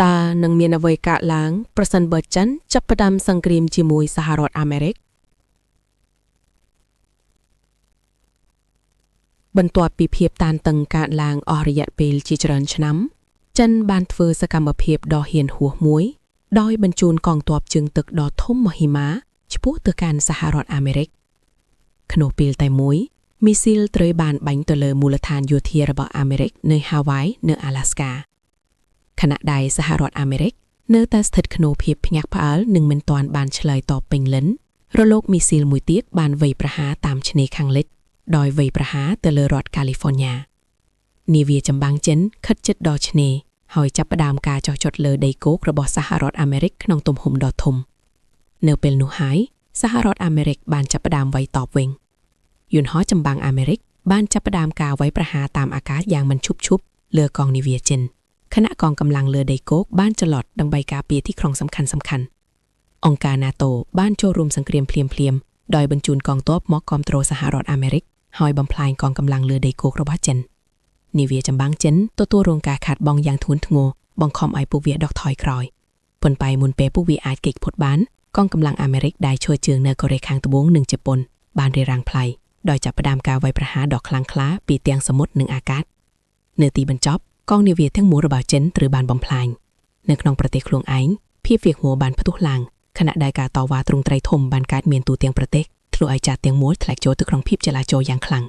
ตาនឹងមានអ្វីកើតឡើងប្រសិនបើចិនចាប់ផ្ដើមសង្គ្រាមជាមួយសហរដ្ឋអាមេរិកបន្ទាប់ពីភាពតានតឹងកើតឡើងអស់រយៈពេលជាច្រើនឆ្នាំចិនបានធ្វើសកម្មភាពដ៏ហ៊ានហួសមួយដោយបញ្ជូនកងទ័ពជើងទឹកដ៏ធំមហិមាឆ្ពោះទៅកាន់សហរដ្ឋអាមេរិកក្នុងពេលតែមួយមីស៊ីលត្រូវបានបាញ់ទៅលើមូលដ្ឋានយោធារបស់អាមេរិកនៅហាវ៉ៃនិងអាឡាស្កាខណៈដែលសហរដ្ឋអាមេរិកនៅតែស្ថិតក្នុងភាពភ្ញាក់ផ្អើលនិងមិនទាន់បានឆ្លើយតបពេញលេញរលកមីស៊ីលមួយទៀតបានវាយប្រហារតាមឆ្នេរខាងលិចដោយវាយប្រហារទៅលើរដ្ឋកាលីហ្វ័រញ៉ានាវាចម្បាំងចិនខិតជិតដល់ឆ្នេរហើយចាប់ផ្ដើមការចោះចុតលើដីគោករបស់សហរដ្ឋអាមេរិកក្នុងទំហំដ៏ធំនៅពេលនោះហើយសហរដ្ឋអាមេរិកបានចាប់ផ្ដើមវាយតបវិញយន្តហោះចម្បាំងអាមេរិកបានចាប់ផ្ដើមការវាយប្រហារតាមអាកាសយ៉ាងមិនឈប់ឈប់លើកងនាវាចិនខណៈកងកម្លាំងលើដីគោកបានច្រឡត់ដើម្បីការពារទីក្រុងសំខាន់ៗអង្គការ NATO បានចូលរួមសង្គ្រាមភ្លាមៗដោយបញ្ជូនកងទ័ពមកគាំទ្រសហរដ្ឋអាមេរិកហើយបំផ្លាញកងកម្លាំងលើដីគោករបស់ចិននាវាចម្បាំងចិនទទួលរងការខាតបង់យ៉ាងធ្ងន់ធ្ងរបង្ខំឲ្យពួកវាដកថយក្រោយប៉ុន្តែមុនពេលពួកវាអាចគេចផុតបានកងកម្លាំងអាមេរិកដែលឈរជើងនៅកូរ៉េខាងត្បូងនិងជប៉ុនបានរារាំងផ្លៃដោយចាប់ផ្ដើមការវាយប្រហារដ៏ខ្លាំងក្លាពីទាំងសមុទ្រនិងអាកាសនៅទីបញ្ចប់កងនាវាទាំងមូលរបស់ចិនត្រូវបានបំផ្លាញនៅក្នុងប្រទេសខ្លួនឯងភាពវាយហួរបានផ្ទុះឡើងខណៈដែលការតវ៉ាទ្រង់ទ្រាយធំបានកើតមានទូទាំងប្រទេសធ្វើឲ្យចាត់ទាំងមូលធ្លាក់ចូលទៅក្នុងភាពចលាចលយ៉ាងខ្លាំង